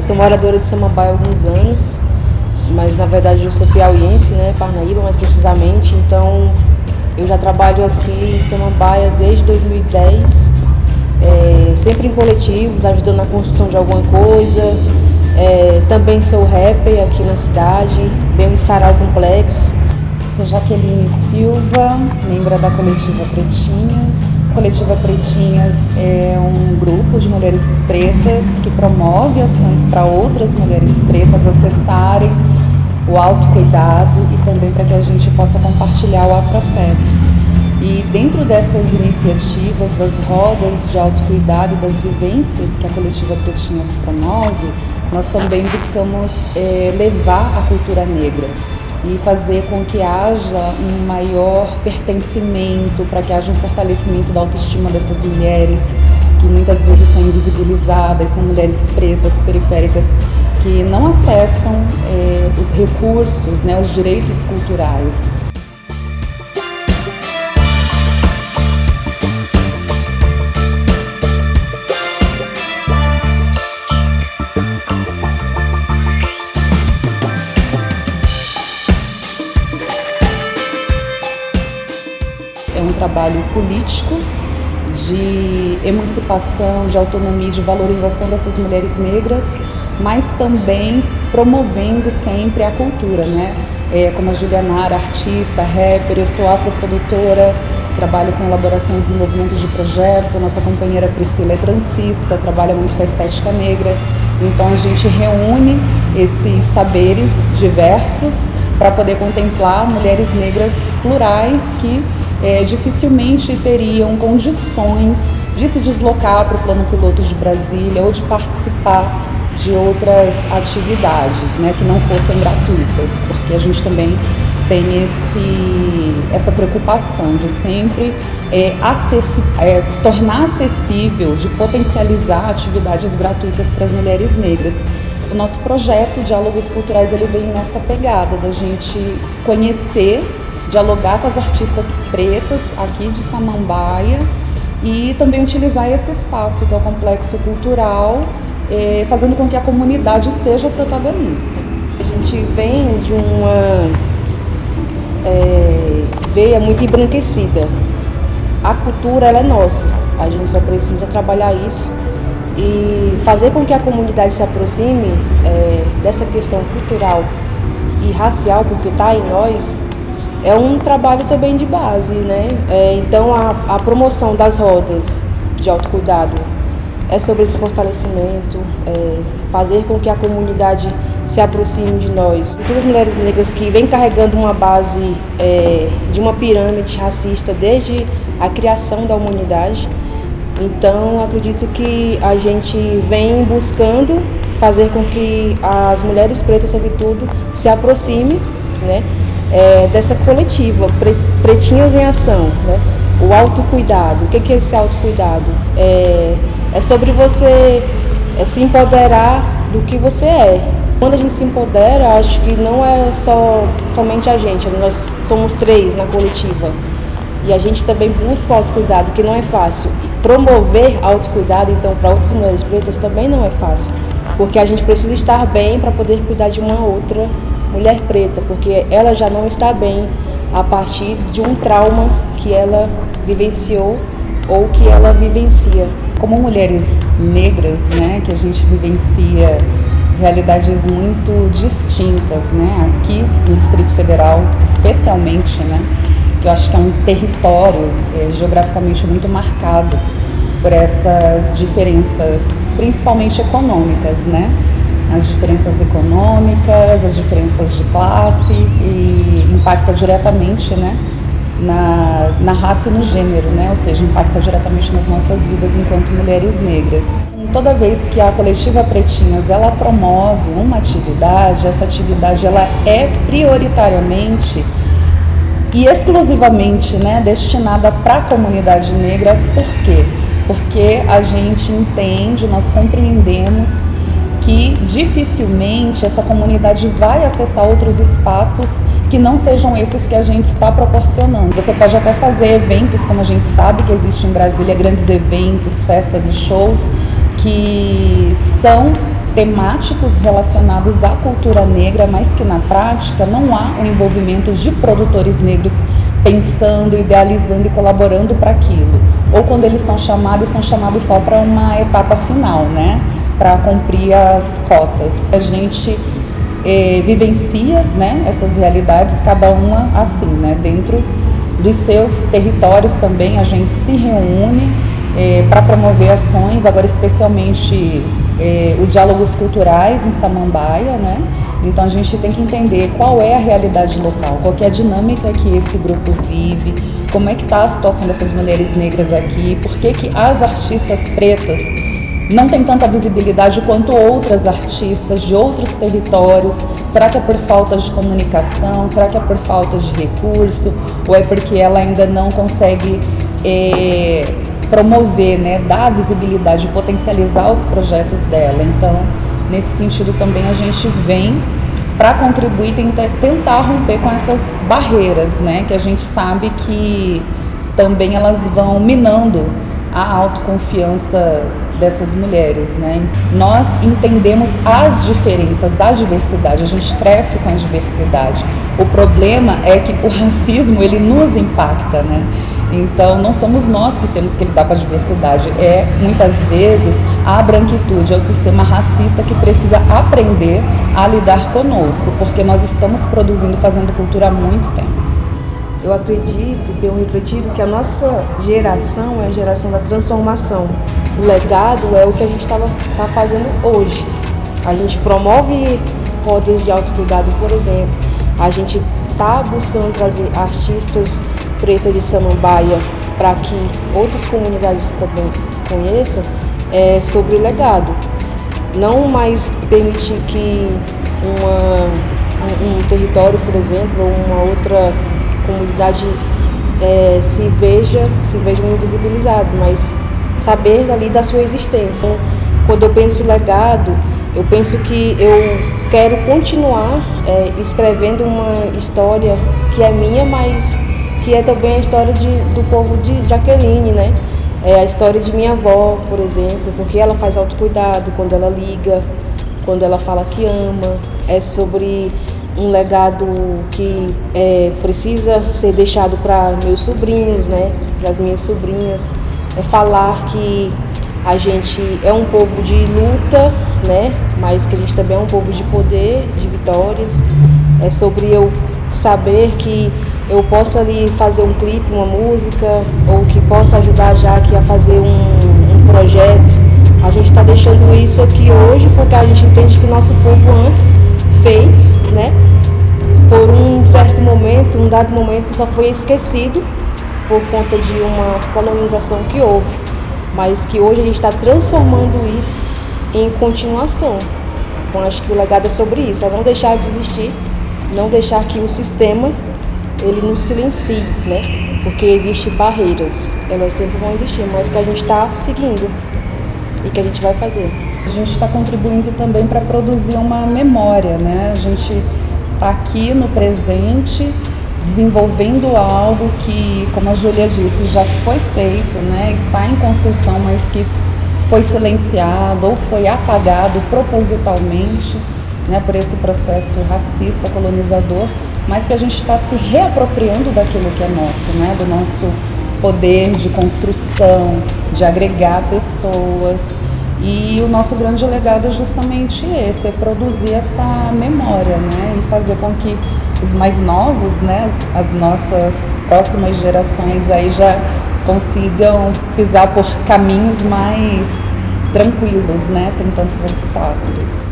Eu sou moradora de Samambaia há alguns anos, mas na verdade eu sou piauiense, né, Parnaíba mais precisamente, então eu já trabalho aqui em Samambaia desde 2010, sempre em coletivos, ajudando na construção de alguma coisa. Também sou rapper aqui na cidade, venho de Sarau Complexo. Sou Jaqueline Silva, membro da Coletiva Pretinhas. A Coletiva Pretinhas é um grupo de mulheres pretas que promove ações para outras mulheres pretas acessarem o autocuidado e também para que a gente possa compartilhar o afroafeto. E dentro dessas iniciativas, das rodas de autocuidado e das vivências que a Coletiva Pretinhas promove, nós também buscamos levar a cultura negra e fazer com que haja um maior pertencimento, para que haja um fortalecimento da autoestima dessas mulheres, que muitas vezes são invisibilizadas, são mulheres pretas, periféricas, que não acessam os recursos, né, os direitos culturais. É um trabalho político de emancipação, de autonomia, de valorização dessas mulheres negras, mas também promovendo sempre a cultura, né? Como a Julianara, artista, rapper, eu sou afroprodutora, trabalho com elaboração e desenvolvimento de projetos, a nossa companheira Priscila é transista, trabalha muito com a estética negra, então a gente reúne esses saberes diversos para poder contemplar mulheres negras plurais que dificilmente teriam condições de se deslocar para o plano piloto de Brasília ou de participar de outras atividades, né, que não fossem gratuitas, porque a gente também tem essa preocupação de sempre tornar acessível, de potencializar atividades gratuitas para as mulheres negras. O nosso projeto Diálogos Culturais ele vem nessa pegada da gente conhecer, dialogar com as artistas pretas aqui de Samambaia e também utilizar esse espaço que é o Complexo Cultural, fazendo com que a comunidade seja protagonista. A gente vem de uma veia muito embranquecida. A cultura ela é nossa, a gente só precisa trabalhar isso e fazer com que a comunidade se aproxime dessa questão cultural e racial, porque está em nós. É um trabalho também de base, né? Então a promoção das rodas de autocuidado é sobre esse fortalecimento, fazer com que a comunidade se aproxime de nós. Todas as mulheres negras que vêm carregando uma base de uma pirâmide racista desde a criação da humanidade. Então acredito que a gente vem buscando fazer com que as mulheres pretas, sobretudo, se aproximem, né? Dessa coletiva, Pretinhas em Ação, né? O autocuidado. O que é esse autocuidado? É sobre você se empoderar do que você é. Quando a gente se empodera, acho que não é somente a gente, nós somos 3 na coletiva. E a gente também busca o autocuidado, que não é fácil. E promover autocuidado, então, para outras mulheres pretas também não é fácil. Porque a gente precisa estar bem para poder cuidar de uma outra mulher preta, porque ela já não está bem a partir de um trauma que ela vivenciou ou que ela vivencia. Como mulheres negras, né, que a gente vivencia realidades muito distintas, né, aqui no Distrito Federal, especialmente, né, que eu acho que é um território geograficamente muito marcado por essas diferenças, principalmente econômicas, né? As diferenças econômicas, as diferenças de classe e impacta diretamente, né, na raça e no gênero, né, ou seja, impacta diretamente nas nossas vidas enquanto mulheres negras. Toda vez que a Coletiva Pretinhas ela promove uma atividade, essa atividade ela é prioritariamente e exclusivamente, né, destinada para a comunidade negra. Por quê? Porque a gente entende, nós compreendemos que dificilmente essa comunidade vai acessar outros espaços que não sejam esses que a gente está proporcionando. Você pode até fazer eventos, como a gente sabe que existe em Brasília, grandes eventos, festas e shows que são temáticos relacionados à cultura negra, mas que na prática não há o envolvimento de produtores negros pensando, idealizando e colaborando para aquilo. Ou quando eles são chamados só para uma etapa final, né? Para cumprir as cotas. A gente vivencia, né, essas realidades, cada uma assim, né? Dentro dos seus territórios também a gente se reúne para promover ações, agora especialmente os diálogos culturais em Samambaia, né? Então a gente tem que entender qual é a realidade local, qual que é a dinâmica que esse grupo vive, como é que está a situação dessas mulheres negras aqui, por que as artistas pretas não têm tanta visibilidade quanto outras artistas de outros territórios. Será que é por falta de comunicação? Será que é por falta de recurso? Ou é porque ela ainda não consegue promover, né, dar visibilidade, potencializar os projetos dela? Então, nesse sentido também a gente vem para contribuir e tentar romper com essas barreiras, né, que a gente sabe que também elas vão minando a autoconfiança dessas mulheres, né? Nós entendemos as diferenças, a diversidade, a gente cresce com a diversidade. O problema é que o racismo, ele nos impacta, né? Então, não somos nós que temos que lidar com a diversidade, muitas vezes a branquitude, é o sistema racista que precisa aprender a lidar conosco, porque nós estamos produzindo, fazendo cultura há muito tempo. Eu acredito, tenho refletido que a nossa geração é a geração da transformação. O legado é o que a gente tá fazendo hoje. A gente promove rodas de autocuidado, por exemplo. A gente está buscando trazer artistas pretas de Samambaia para que outras comunidades também conheçam sobre o legado. Não mais permitir que um território, por exemplo, ou uma outra comunidade se vejam invisibilizados, mas saber ali da sua existência. Quando eu penso legado, eu penso que eu quero continuar escrevendo uma história que é minha, mas que é também a história do povo de Jaqueline, né? A história de minha avó, por exemplo, porque ela faz autocuidado quando ela liga, quando ela fala que ama. É sobre um legado que precisa ser deixado para meus sobrinhos, né? Para as minhas sobrinhas. É falar que a gente é um povo de luta, né? Mas que a gente também é um povo de poder, de vitórias. É sobre eu saber que eu posso ali fazer um clipe, uma música, ou que possa ajudar a Jaque a fazer um projeto. A gente está deixando isso aqui hoje porque a gente entende que o nosso povo antes fez, né? Por um certo momento, um dado momento, só foi esquecido por conta de uma colonização que houve, mas que hoje a gente está transformando isso em continuação. Então acho que o legado é sobre isso, é não deixar de existir, não deixar que o sistema ele nos silencie, né? Porque existem barreiras, elas sempre vão existir, mas que a gente está seguindo e que a gente vai fazer. A gente está contribuindo também para produzir uma memória, né? A gente está aqui no presente, desenvolvendo algo que, como a Júlia disse, já foi feito, né? Está em construção, mas que foi silenciado ou foi apagado propositalmente, né, por esse processo racista, colonizador, mas que a gente está se reapropriando daquilo que é nosso, né? Do nosso poder de construção, de agregar pessoas. E o nosso grande legado é justamente esse, é produzir essa memória, né? E fazer com que os mais novos, né, as nossas próximas gerações aí já consigam pisar por caminhos mais tranquilos, né, sem tantos obstáculos.